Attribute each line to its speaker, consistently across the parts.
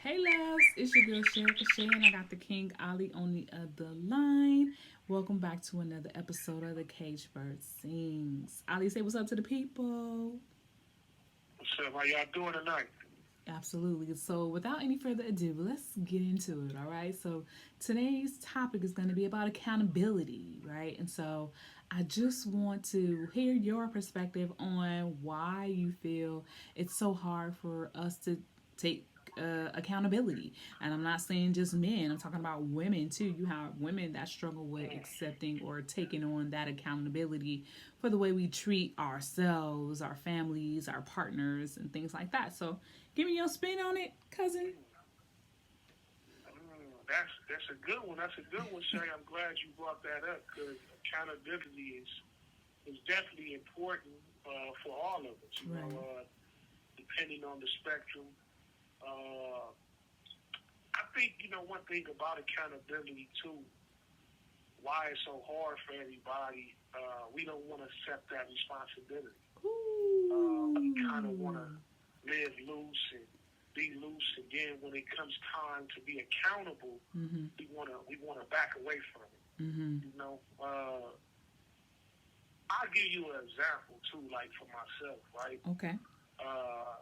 Speaker 1: Hey loves, it's your girl Sherika Shay, and I got the King Ollie on the other line. Welcome back to another episode of the Cage Bird Sings. Ollie, say what's up to the people.
Speaker 2: What's up? How y'all doing tonight?
Speaker 1: Absolutely. So, without any further ado, let's get into it. All right. So, today's topic is going to be about accountability, right? And so, I just want to hear your perspective on why you feel it's so hard for us to take accountability. And I'm not saying just men, I'm talking about women too. You have women that struggle with accepting or taking on that accountability for the way we treat ourselves, our families, our partners, and things like that. So, give me your spin on it, cousin.
Speaker 2: That's a good one. That's a good one, Shay. I'm glad you brought that up because accountability is definitely important for all of us.
Speaker 1: Right.
Speaker 2: Depending on the spectrum. Uh, I think one thing about accountability too. Why it's so hard for everybody. We don't want to accept that responsibility. We kind of want to
Speaker 1: Ooh.
Speaker 2: live loose and be loose. And then when it comes time to be accountable,
Speaker 1: Mm-hmm.
Speaker 2: we wanna back away from it.
Speaker 1: Mm-hmm.
Speaker 2: I'll give you an example too, like for myself, right?
Speaker 1: Okay.
Speaker 2: Uh,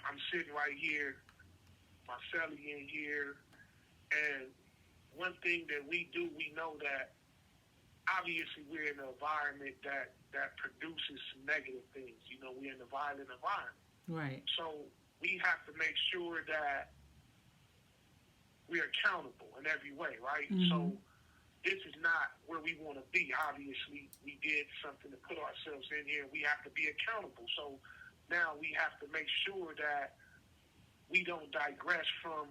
Speaker 2: I'm sitting right here, my celly in here, and one thing that we do, we know that obviously we're in an environment that produces some negative things. We're in a violent environment.
Speaker 1: Right.
Speaker 2: So we have to make sure that we're accountable in every way, right?
Speaker 1: Mm-hmm.
Speaker 2: So this is not where we want to be. Obviously, we did something to put ourselves in here. We have to be accountable. So now we have to make sure that we don't digress from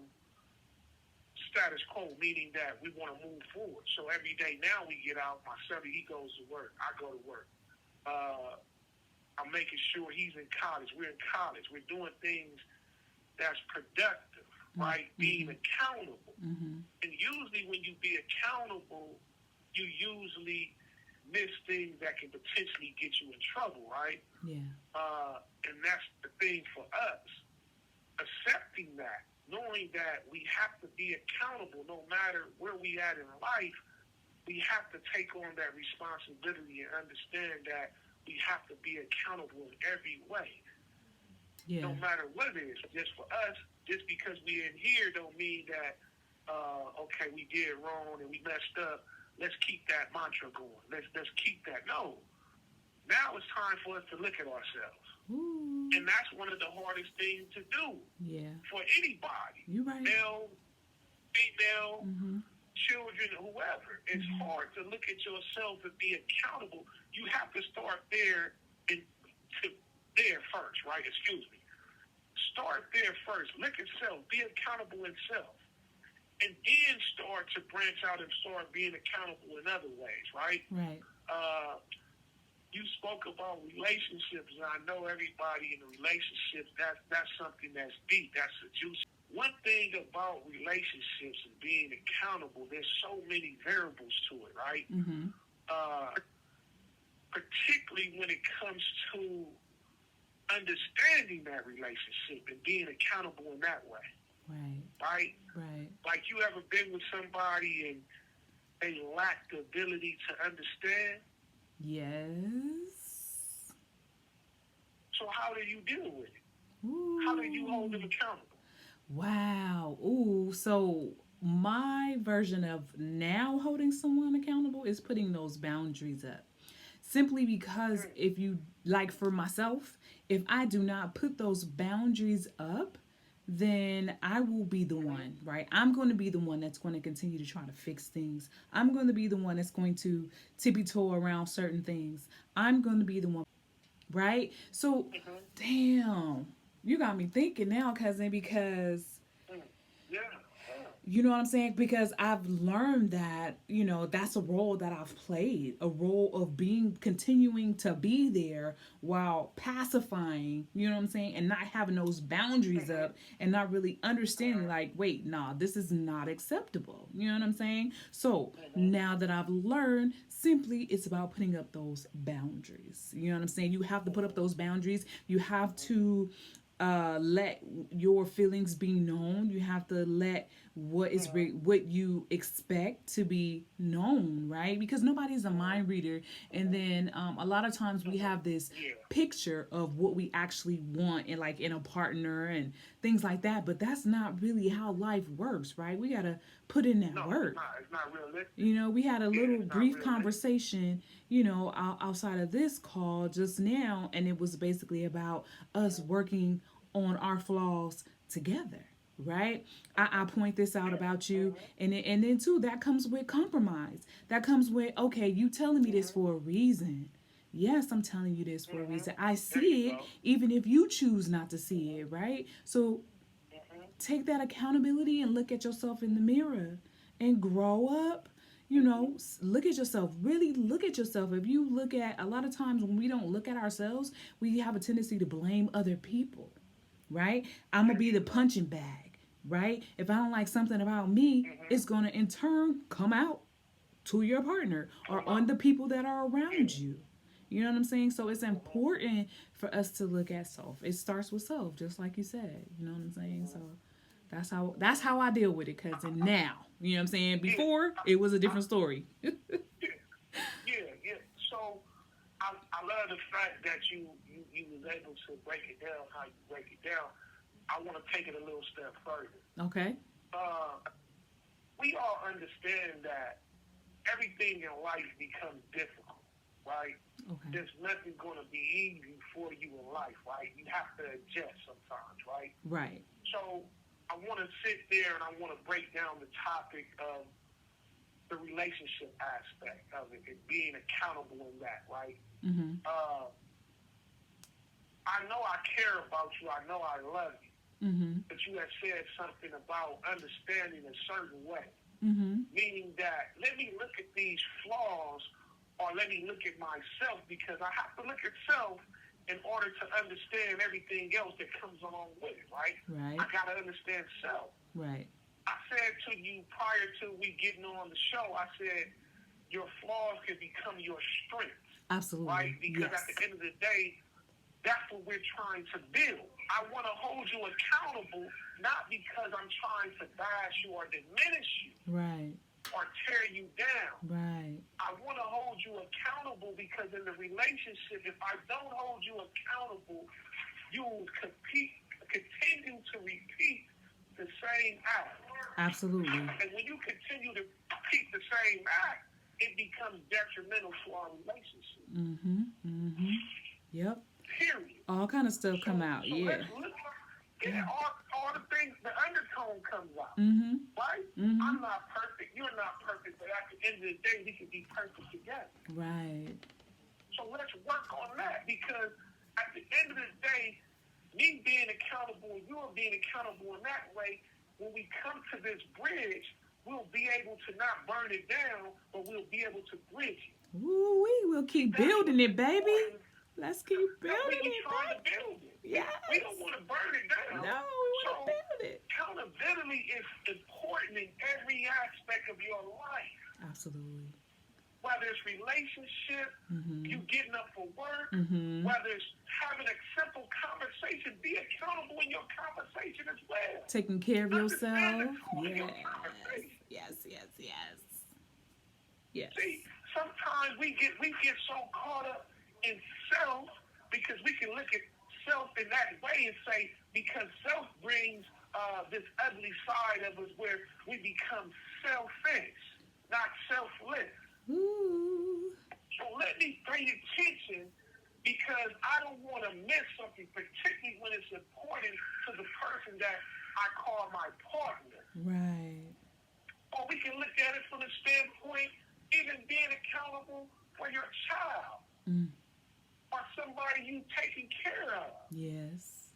Speaker 2: status quo, meaning that we want to move forward. So every day now we get out. My son, he goes to work. I go to work. Uh, I'm making sure he's in college. We're in college. We're doing things that's productive, right? Being
Speaker 1: Mm-hmm.
Speaker 2: accountable.
Speaker 1: Mm-hmm.
Speaker 2: And usually when you be accountable, you usually miss things that can potentially get you in trouble, right?
Speaker 1: Yeah.
Speaker 2: And that's the thing for us. Accepting that, knowing that we have to be accountable no matter where we at in life, we have to take on that responsibility and understand that we have to be accountable in every way,
Speaker 1: Yeah.
Speaker 2: no matter what it is. Just for us, just because we're in here don't mean that okay, we did wrong and we messed up. Let's keep that mantra going. Let's keep that. No. Now it's time for us to look at ourselves.
Speaker 1: Ooh.
Speaker 2: And that's one of the hardest things to do
Speaker 1: Yeah.
Speaker 2: for anybody.
Speaker 1: You right.
Speaker 2: Male, female,
Speaker 1: Mm-hmm.
Speaker 2: children, whoever. It's
Speaker 1: Mm-hmm.
Speaker 2: hard to look at yourself and be accountable. You have to start there and to there first, right? Excuse me. Start there first. Look at self. Be accountable in self. And then start to branch out and start being accountable in other ways, right?
Speaker 1: Right.
Speaker 2: Uh, you spoke about relationships, and I know everybody in a relationship, that's something that's deep. That's a juicy. One thing about relationships and being accountable, there's so many variables to it, right?
Speaker 1: Mm-hmm.
Speaker 2: Uh, Particularly when it comes to understanding that relationship and being accountable in that way,
Speaker 1: Right.
Speaker 2: right?
Speaker 1: Right.
Speaker 2: Like you ever been with somebody and they lack the ability to understand?
Speaker 1: Yes.
Speaker 2: So how do you deal with it? How do you hold them
Speaker 1: Ooh.
Speaker 2: accountable?
Speaker 1: Wow. Ooh. So my version of now holding someone accountable is putting those boundaries up. Simply because
Speaker 2: Mm,
Speaker 1: if you, like for myself, if I do not put those boundaries up, then I will be the
Speaker 2: mm-hmm,
Speaker 1: one, right? I'm going to be the one that's going to continue to try to fix things. I'm going to be the one that's going to tippy toe around certain things. I'm going to be the one, right? So,
Speaker 2: mm-hmm,
Speaker 1: damn, you got me thinking now, cousin, because
Speaker 2: mm. Yeah, yeah.
Speaker 1: you know what I'm saying? Because I've learned that, that's a role that I've played, a role of being, continuing to be there while pacifying, you know what I'm saying? And not having those boundaries
Speaker 2: Mm-hmm,
Speaker 1: up and not really understanding,
Speaker 2: uh,
Speaker 1: like, wait, nah, this is not acceptable. You know what I'm saying? So
Speaker 2: mm-hmm,
Speaker 1: now that I've learned, simply it's about putting up those boundaries. You know what I'm saying? You have to put up
Speaker 2: mm-hmm,
Speaker 1: those boundaries. You have
Speaker 2: mm-hmm,
Speaker 1: to let your feelings be known. You have to let what you expect to be known, right? Because nobody's a mind reader. And then a lot of times we have this
Speaker 2: Yeah.
Speaker 1: picture of what we actually want in, like, in a partner and things like that, but that's not really how life works, right? We got to put in that
Speaker 2: No, it's
Speaker 1: work.
Speaker 2: not. It's not realistic.
Speaker 1: You know, we had a
Speaker 2: Yeah,
Speaker 1: little
Speaker 2: it's not
Speaker 1: brief
Speaker 2: realistic.
Speaker 1: conversation, outside of this call just now, and it was basically about us working on our flaws together, right? I point this out
Speaker 2: Yeah.
Speaker 1: about you, and then too, that comes with compromise. That comes with, okay, you telling me this for a reason. Yes, I'm telling you this for a reason. I
Speaker 2: There you
Speaker 1: see it,
Speaker 2: go.
Speaker 1: even if you choose not to see it, right? So take that accountability and look at yourself in the mirror and grow up. Look at yourself. Really look at yourself. If you look at, a lot of times when we don't look at ourselves, we have a tendency to blame other people, right? I'm going to
Speaker 2: There
Speaker 1: be the
Speaker 2: you go.
Speaker 1: punching bag, right? If I don't like something about me, it's going to in turn come out to your partner or
Speaker 2: Come
Speaker 1: on
Speaker 2: out.
Speaker 1: the people that are
Speaker 2: Yeah.
Speaker 1: around you. You know what I'm saying? So it's important for us to look at self. It starts with self, just like you said. You know what I'm saying? So that's how I deal with it. Cause now, you know what I'm saying.
Speaker 2: Yeah.
Speaker 1: Before it was a
Speaker 2: I,
Speaker 1: different story.
Speaker 2: yeah. Yeah. Yeah. So I love the fact that you was able to break it down how you break it down. I want to take it a little step further.
Speaker 1: Okay.
Speaker 2: Uh, we all understand that everything in life becomes difficult, right?
Speaker 1: Okay.
Speaker 2: There's nothing going to be easy for you in life, right? You have to adjust sometimes, right?
Speaker 1: Right.
Speaker 2: So I want to sit there and I want to break down the topic of the relationship aspect of it and being accountable in that, right?
Speaker 1: Mhm.
Speaker 2: Uh, I know I care about you. I know I love you.
Speaker 1: Mhm.
Speaker 2: But you have said something about understanding a certain way,
Speaker 1: Mhm.
Speaker 2: meaning that let me look at these flaws or let me look at myself because I have to look at self in order to understand everything else that comes along with it, right? I
Speaker 1: Right.
Speaker 2: got to understand self.
Speaker 1: Right.
Speaker 2: I said to you prior to we getting on the show, I said your flaws can become your strengths, right?
Speaker 1: Absolutely.
Speaker 2: Because at the
Speaker 1: Yes.
Speaker 2: end of the day, that's what we're trying to build. I want to hold you accountable, not because I'm trying to bash you or diminish you
Speaker 1: Right.
Speaker 2: or tear you down.
Speaker 1: Right.
Speaker 2: I want to hold you accountable because in the relationship, if I don't hold you accountable, you will continue to repeat the same act.
Speaker 1: Absolutely.
Speaker 2: And when you continue to repeat the same act, it becomes detrimental to our relationship.
Speaker 1: Mhm. Mhm. Yep.
Speaker 2: Period.
Speaker 1: All kind of stuff come out.
Speaker 2: So
Speaker 1: Yeah.
Speaker 2: let's look. Yeah,
Speaker 1: Yeah.
Speaker 2: all the things, the undertone comes out,
Speaker 1: Mhm.
Speaker 2: right? I'm
Speaker 1: Mhm.
Speaker 2: not perfect. You're not perfect, but at the end of the day, we can be perfect together.
Speaker 1: Right.
Speaker 2: So let's work on that because at the end of the day, me being accountable and you being accountable in that way, when we come to this bridge, we'll be able to not burn it down, but we'll be able to bridge it.
Speaker 1: Woo, we will
Speaker 2: See,
Speaker 1: keep
Speaker 2: that's
Speaker 1: building
Speaker 2: what's
Speaker 1: it, baby.
Speaker 2: important.
Speaker 1: Let's keep
Speaker 2: That
Speaker 1: building
Speaker 2: we
Speaker 1: it,
Speaker 2: trying to
Speaker 1: baby.
Speaker 2: build it. We don't
Speaker 1: Yes.
Speaker 2: want to burn it down.
Speaker 1: No, we want to
Speaker 2: So
Speaker 1: build it.
Speaker 2: accountability is important in every aspect of your life.
Speaker 1: Absolutely.
Speaker 2: Whether it's relationship, you
Speaker 1: Mhm.
Speaker 2: getting up for work,
Speaker 1: Mhm.
Speaker 2: whether it's having a simple conversation, be accountable in your conversation as well.
Speaker 1: Taking care of
Speaker 2: Understand the
Speaker 1: yourself.
Speaker 2: tone of your
Speaker 1: Yes.
Speaker 2: conversation.
Speaker 1: Yes. Yes. Yes. Yes.
Speaker 2: See, sometimes we get so caught up in self because we can look at self in that way and say because self brings this ugly side of us where we become selfish, not selfless.
Speaker 1: Ooh.
Speaker 2: So let me bring attention because I don't want to miss something, particularly when it's important to the person that I call my partner.
Speaker 1: Right.
Speaker 2: Or we can look at it from the standpoint, even being accountable for your child
Speaker 1: Mm.
Speaker 2: or somebody you taking care of.
Speaker 1: Yes.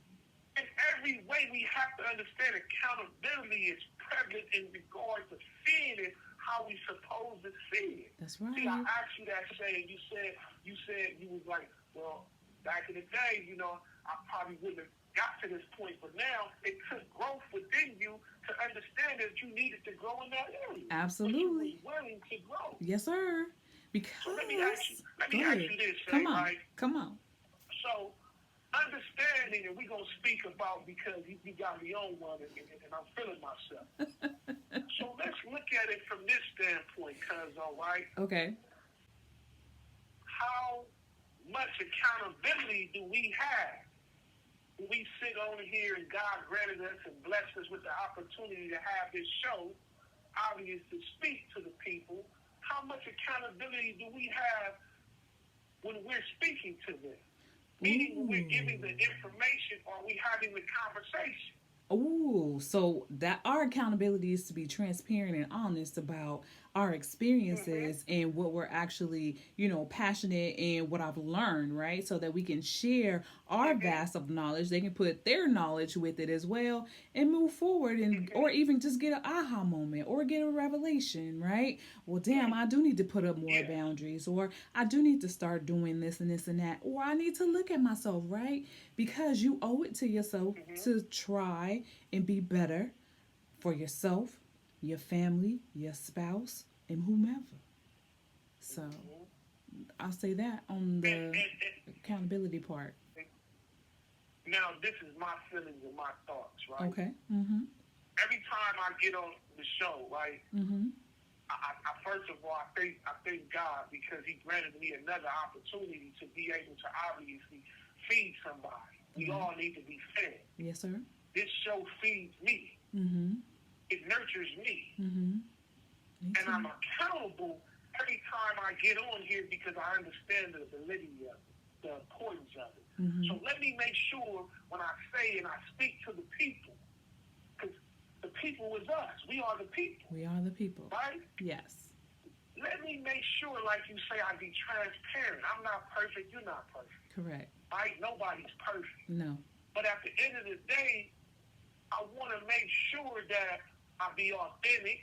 Speaker 2: In every way, we have to understand accountability is prevalent in regard to seeing it how we supposed to see it.
Speaker 1: That's
Speaker 2: See, I
Speaker 1: right.
Speaker 2: asked you that saying, you said you was like, well, back in the day, I probably wouldn't have got to this point, but now it took growth within you to understand that you needed to grow in that area. But you was
Speaker 1: Absolutely.
Speaker 2: willing to grow.
Speaker 1: Yes, sir.
Speaker 2: So let me ask you,
Speaker 1: Because
Speaker 2: let me
Speaker 1: go
Speaker 2: ask
Speaker 1: ahead.
Speaker 2: you this, say,
Speaker 1: Come on.
Speaker 2: right?
Speaker 1: Come on.
Speaker 2: So understanding, and we're going to speak about, because you got me on one, and I'm feeling myself. So let's look at it from this standpoint, cuz, all right?
Speaker 1: Okay.
Speaker 2: How much accountability do we have? We sit on here and God granted us and blessed us with the opportunity to have this show, obviously to speak to the people. How much accountability do we have when we're speaking to them? Meaning, when we're giving the information, or are we having the conversation?
Speaker 1: Ooh, so that our accountability is to be transparent and honest about our experiences and what we're actually, passionate and what I've learned, right? So that we can share our vast of knowledge. They can put their knowledge with it as well and move forward, and or even just get an aha moment or get a revelation, right? Well, damn, I do need to put up more boundaries, or I do need to start doing this and this and that, or I need to look at myself, right? Because you owe it to yourself to try and be better for yourself, your family, your spouse, and whomever. So I'll say that on the accountability part.
Speaker 2: Now, this is my feelings and my thoughts, right?
Speaker 1: Okay. Mm-hmm.
Speaker 2: Every time I get on the show, right,
Speaker 1: Mm-hmm.
Speaker 2: I first of all, I thank God, because He granted me another opportunity to be able to obviously feed somebody. We all need to be fed.
Speaker 1: Yes, sir.
Speaker 2: This show feeds me.
Speaker 1: Mm-hmm.
Speaker 2: It nurtures me.
Speaker 1: Mm-hmm.
Speaker 2: And I'm accountable every time I get on here, because I understand the validity of it, the importance of it.
Speaker 1: Mm-hmm.
Speaker 2: So let me make sure when I say and I speak to the people, because the people is us. We are the people.
Speaker 1: We are the people.
Speaker 2: Right?
Speaker 1: Yes.
Speaker 2: Let me make sure, like you say, I be transparent. I'm not perfect. You're not perfect.
Speaker 1: Correct.
Speaker 2: Right? Nobody's perfect.
Speaker 1: No.
Speaker 2: But at the end of the day, I want to make sure that I be authentic.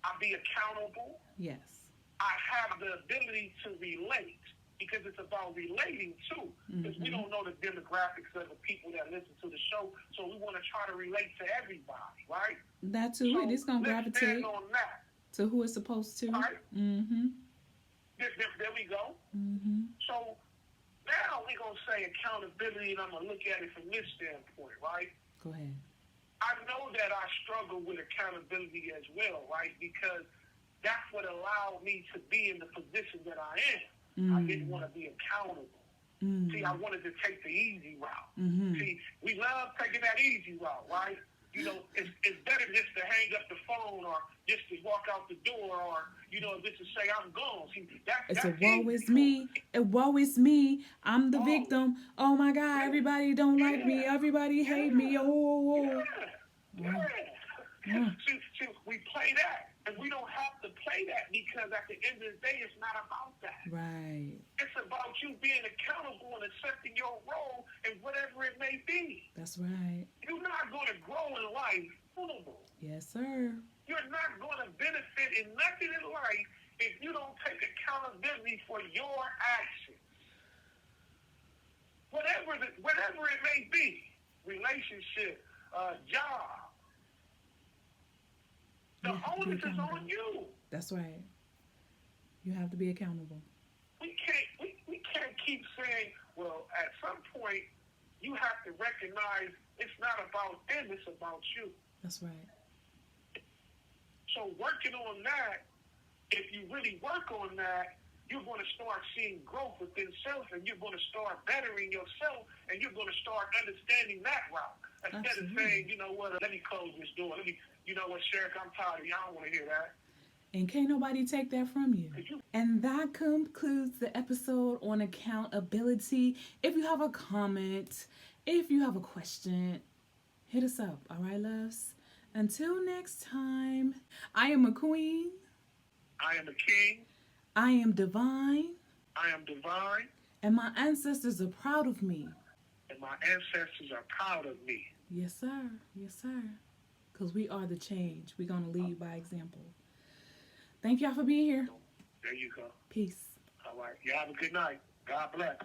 Speaker 2: I be accountable.
Speaker 1: Yes.
Speaker 2: I have the ability to relate, because it's about relating too. Because we don't know the demographics of the people that listen to the show, so we want to try to relate to everybody, right?
Speaker 1: That too.
Speaker 2: So
Speaker 1: It is going to gravitate
Speaker 2: on that.
Speaker 1: to who it's supposed to.
Speaker 2: Right?
Speaker 1: Mm-hmm.
Speaker 2: There we go.
Speaker 1: Mm-hmm.
Speaker 2: So now we're going to say accountability, and I'm going to look at it from this standpoint, right?
Speaker 1: Go ahead.
Speaker 2: I know that I struggle with accountability as well, right? Because that's what allowed me to be in the position that I am. I didn't want to be accountable. See, I wanted to take the easy route. See, we love taking that easy route, right? It's better just to hang up the phone, or just to walk out the door, or, just to say I'm gone. See,
Speaker 1: it's a woe is me. Woe is me. I'm the victim. Oh my God, everybody don't like me. Everybody hate me. Oh.
Speaker 2: See, we play that. And we don't have to play that, because at the end of the day, it's not about that.
Speaker 1: Right.
Speaker 2: It's about you being accountable and accepting your role in whatever it may be.
Speaker 1: That's right.
Speaker 2: You're not going to grow in life vulnerable.
Speaker 1: Yes, sir.
Speaker 2: You're not going to benefit in nothing in life if you don't take accountability for your actions. Whatever it may be, relationship, job, the onus is on you.
Speaker 1: That's right. You have to be accountable.
Speaker 2: We can't keep saying, well, at some point, you have to recognize it's not about them, it's about you.
Speaker 1: That's right.
Speaker 2: So working on that, if you really work on that, you're going to start seeing growth within self, and you're going to start bettering yourself, and you're going to start understanding that route. Instead of saying, you know what, let me close this door. You know what, Sheriff, I'm tired of you. I don't want to hear that.
Speaker 1: And can't nobody take that from you. And that concludes the episode on accountability. If you have a comment, if you have a question, hit us up. All right, loves? Until next time, I am a queen.
Speaker 2: I am a king.
Speaker 1: I am divine.
Speaker 2: I am divine.
Speaker 1: And my ancestors are proud of me.
Speaker 2: And my ancestors are proud of me.
Speaker 1: Yes, sir. Yes, sir. Because we are the change. We're going to lead by example. Thank y'all for being here.
Speaker 2: There you go.
Speaker 1: Peace.
Speaker 2: All right. You have a good night. God bless.